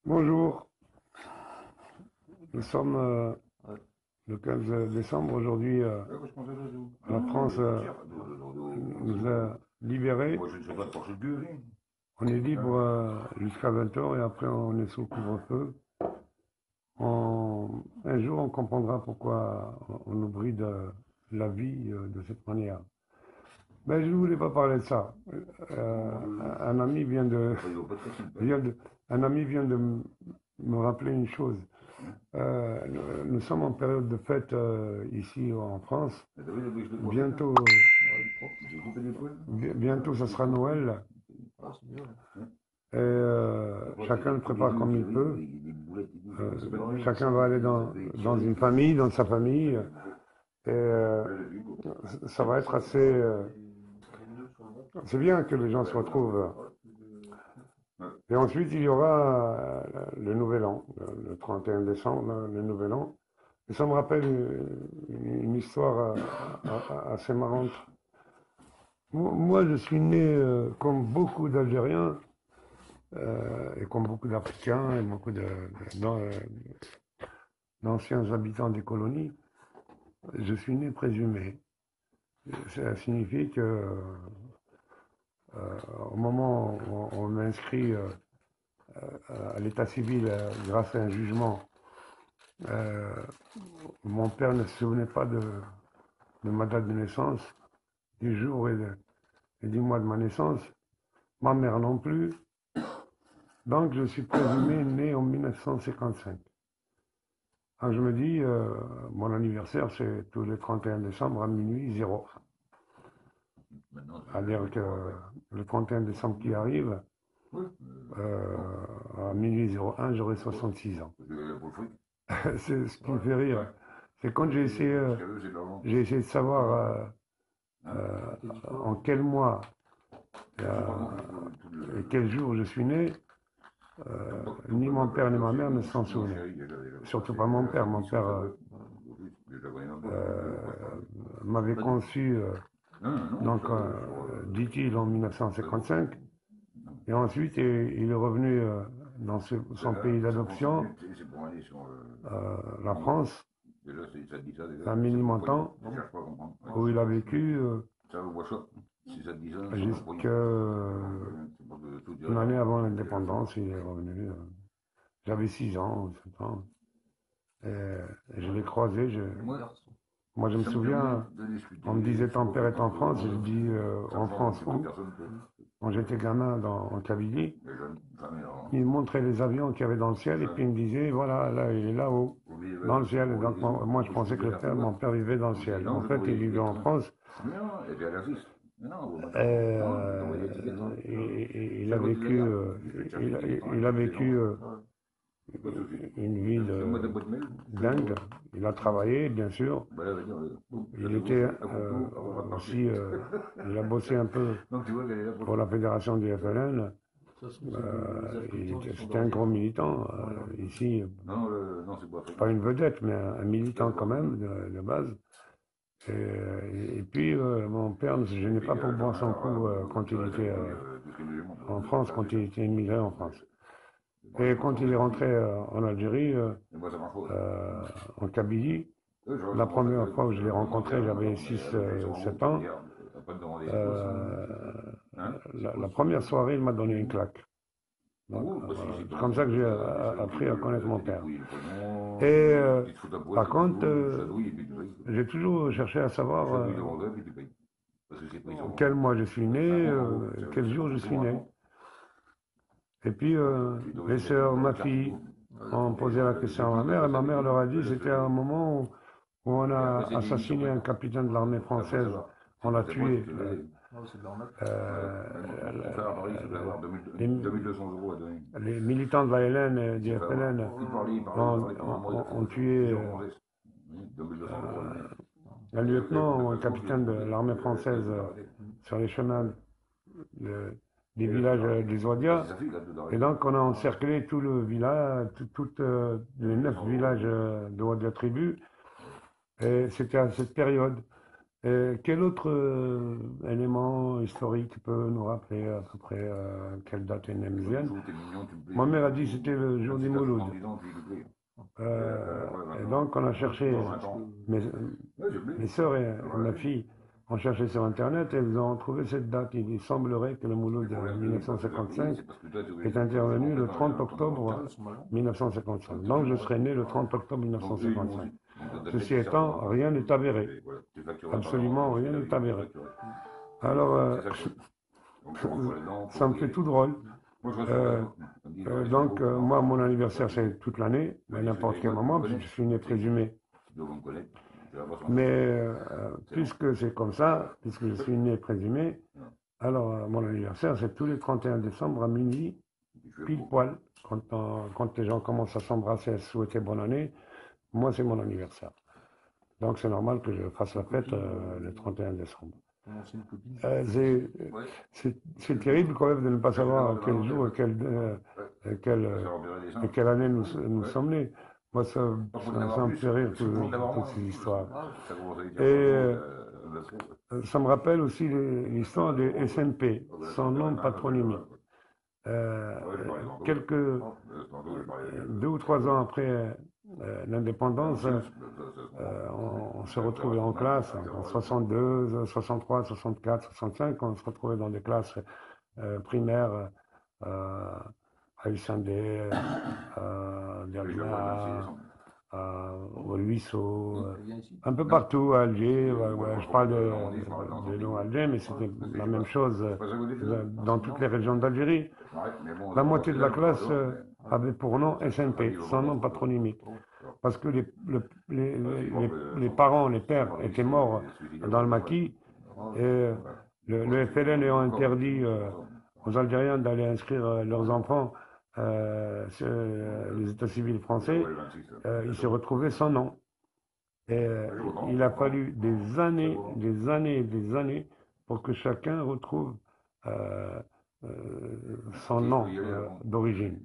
Bonjour, nous sommes le 15 décembre. Aujourd'hui, la France nous a libérés. On est libre jusqu'à 20 heures et après on est sous couvre-feu. Un jour, on comprendra pourquoi on nous bride la vie de cette manière. Mais je ne voulais pas parler de ça. Un ami un ami vient de me rappeler une chose. Nous sommes en période de fête ici en France. Bientôt, bientôt, ça sera Noël. Et chacun le prépare comme il peut. Chacun va aller dans une famille, dans sa famille. Et ça va être assez. C'est bien que les gens se retrouvent. Et ensuite, il y aura le Nouvel An, le 31 décembre, le Nouvel An. Et ça me rappelle une histoire assez marrante. Moi, je suis né comme beaucoup d'Algériens et comme beaucoup d'Africains et beaucoup d'anciens habitants des colonies. Je suis né présumé. Ça signifie que au moment où on m'inscrit à l'état civil grâce à un jugement, mon père ne se souvenait pas de ma date de naissance, du jour et du mois de ma naissance, ma mère non plus. Donc je suis présumé né en 1955. Alors je me dis, mon anniversaire c'est tous les 31 décembre à minuit 0. C'est-à-dire que le 31 décembre qui arrive, à minuit 01, j'aurai 66 ans. C'est ce qui me fait rire. C'est quand j'ai essayé de savoir en quel mois et quel jour je suis né, ni mon père ni ma mère ne s'en souvenaient. Surtout pas mon père. Mon père m'avait conçu, donc, dit-il, en 1955. Et ensuite, il est revenu dans son pays d'adoption, la France, à Ménilmontant, où il a vécu jusqu'à une année avant l'indépendance. Il est revenu. J'avais 6 ans, 7 ans. Et je l'ai croisé. Moi, je me souviens, on me disait ton père est en France. Je dis en France où? Quand j'étais gamin en Kabylie, il me montrait les avions qu'il y avait dans le ciel et puis il me disait voilà, là, il est là-haut, dans le ciel. Et donc moi, je pensais que mon père vivait dans le ciel. En fait, il vivait en France. Il a vécu, il a vécu une vie dingue. Il a travaillé, bien sûr. Il était aussi, il a bossé un peu pour la fédération du FLN. C'était un gros militant. Ici, pas une vedette, mais un militant quand même, de base. Et puis, mon père ne se gênait pas pour boire son coup quand il était en France, quand il était immigré en France. Et quand il est rentré en Algérie, en Kabylie, la première fois où je l'ai rencontré, j'avais 6-7 ans. La première soirée, il m'a donné une claque. Donc, c'est comme ça que j'ai appris à connaître mon père. Et par contre, j'ai toujours cherché à savoir quel mois je suis né, quel jour je suis né. Et puis, les sœurs, ma fille, ont posé la question à ma mère, et ma mère leur a dit, c'était un moment où on a assassiné un capitaine de l'armée française, on l'a tué. Les militants de la LN et du FLN ont tué un lieutenant ou un capitaine de l'armée française sur les chemins des villages des Ouadia. Et donc on a encerclé tout le village, toutes les 9 villages de Ouadia tribu. Et c'était à cette période. Quel autre élément historique peut nous rappeler à peu près quelle date est née Méziane? Ma mère a dit que c'était le jour du Mouloud. Et donc on a cherché, mes, mes sœurs et ma fille ont cherché sur Internet et elles ont trouvé cette date. Il semblerait que le Mouloud de 1955 est intervenu le 30 octobre 1955. Donc je serais né le 30 octobre 1955. Ceci étant, rien n'est avéré. Absolument rien n'est avéré. Alors, ça me fait tout drôle. Donc, moi, mon anniversaire, c'est toute l'année, à n'importe quel moment, parce que je suis né présumé. Mais puisque c'est comme ça, puisque je suis né présumé, alors mon anniversaire, c'est tous les 31 décembre à minuit, pile poil. Quand les gens commencent à s'embrasser et à se souhaiter bonne année, moi, c'est mon anniversaire. Donc, c'est normal que je fasse la fête le 31 décembre. C'est terrible quand même de ne pas savoir quel jour et quelle année nous sommes nés. Moi, ça me fait rire toutes ces histoires. Et ça me rappelle aussi l'histoire des SNP, sans nom patronymique. Deux ou trois ans après l'indépendance, on se retrouvait en classe en 62, 63, 64, 65, on se retrouvait dans des classes primaires à Hussein-Dey, à Derna, au Ruisseau, un peu partout à Alger. Je parle de nom Alger, mais c'était la même chose dans toutes les régions d'Algérie. La moitié de la classe avait pour nom SNP, sans nom patronymique. Parce que les parents, les pères étaient morts dans le maquis et le FLN ayant interdit aux Algériens d'aller inscrire leurs enfants sur les états civils français, ils se retrouvaient sans nom. Et il a fallu des années, des années, des années pour que chacun retrouve euh, son nom d'origine.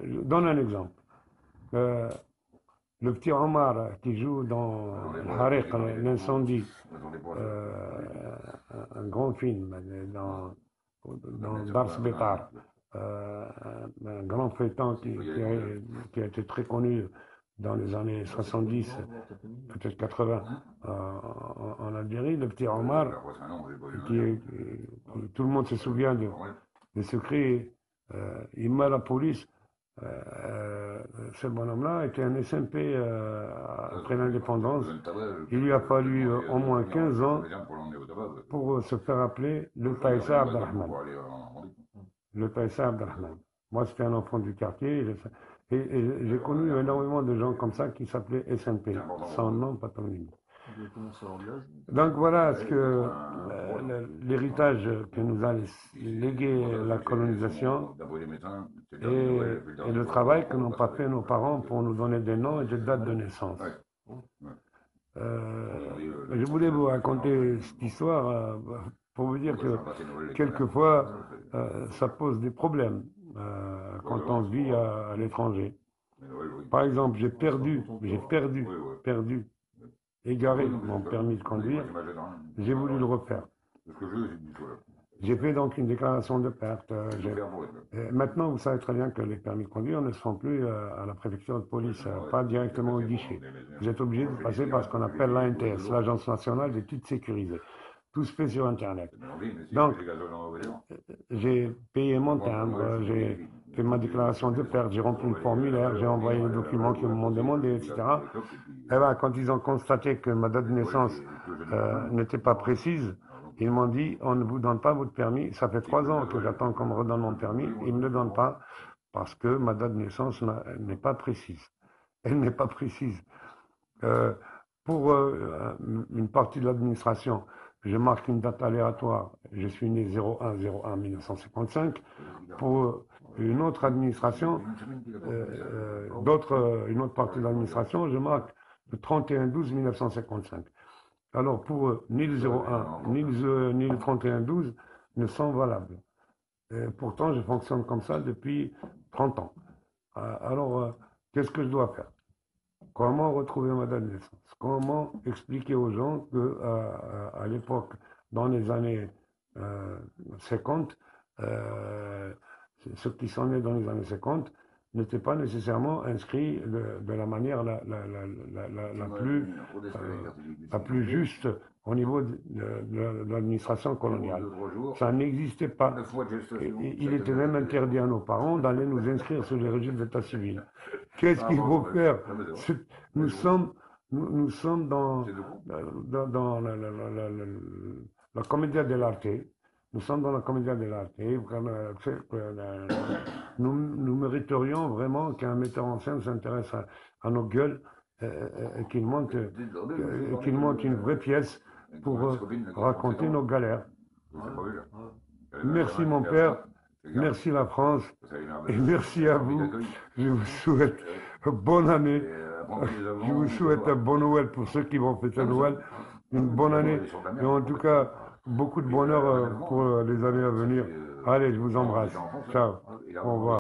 Je donne un exemple. Le petit Omar qui joue dans Harik, l'incendie, un grand film dans Dars Betar, un grand feuilleton qui a été très connu dans les années 70, peut-être 80 en Algérie. Le petit Omar, tout le monde se souvient de ce cri, il met la police. Ce bonhomme-là était un SMP après l'indépendance. Il lui a fallu au moins 15 ans pour se faire appeler le Taïsa Abdelrahman. Le Taïsa Abdelrahman. Moi, c'était un enfant du quartier. Et j'ai connu énormément de gens comme ça qui s'appelaient SMP, sans nom patronyme. Donc voilà ce que l'héritage que nous a légué la colonisation et le travail que n'ont pas fait nos parents pour nous donner des noms et des dates de naissance. Je voulais vous raconter cette histoire pour vous dire que quelquefois ça pose des problèmes quand on vit à l'étranger. Par exemple, j'ai perdu, égaré mon permis de conduire, j'ai voulu le refaire. J'ai fait donc une déclaration de perte. Maintenant, vous savez très bien que les permis de conduire ne sont plus à la préfecture de police, pas directement au guichet. Vous êtes obligé de passer par ce qu'on appelle l'ANTS, l'Agence nationale d'études sécurisées. Tout se fait sur Internet. Donc, j'ai payé mon timbre, j'ai fait ma déclaration de perte, j'ai rempli le formulaire, j'ai envoyé les documents qu'ils m'ont demandé, etc. Et bien, quand ils ont constaté que ma date de naissance n'était pas précise, ils m'ont dit, on ne vous donne pas votre permis. Ça fait 3 ans que j'attends qu'on me redonne mon permis. Ils ne me le donnent pas parce que ma date de naissance n'est pas précise. Elle n'est pas précise. Pour une partie de l'administration, je marque une date aléatoire. Je suis né 01/01/1955. Pour une autre administration, une autre partie de l'administration, je marque le 31/12/1955. Alors pour eux, ni le 01, ni le 31/12 ne sont valables. Et pourtant, je fonctionne comme ça depuis 30 ans. Alors, qu'est-ce que je dois faire? Comment retrouver ma date de naissance? Comment expliquer aux gens que à l'époque, dans les années 50, ceux qui sont nés dans les années 50 n'étaient pas nécessairement inscrits de la manière la plus juste au niveau de l'administration coloniale. Ça n'existait pas. Il était même interdit à nos parents d'aller nous inscrire sur les registres d'état civil. Qu'est-ce qu'il faut faire? Nous sommes dans la commedia dell'arte. Nous sommes dans la commedia dell'arte. Nous mériterions vraiment qu'un metteur en scène s'intéresse à nos gueules et qu'il monte une vraie pièce pour raconter nos galères. Merci mon père, merci la France et merci à vous. Je vous souhaite bonne année. Je vous souhaite un bon Noël pour ceux qui vont fêter Noël. Une bonne année et en tout cas beaucoup de bonheur pour les années à venir. Allez, je vous embrasse. Ciao. Au revoir.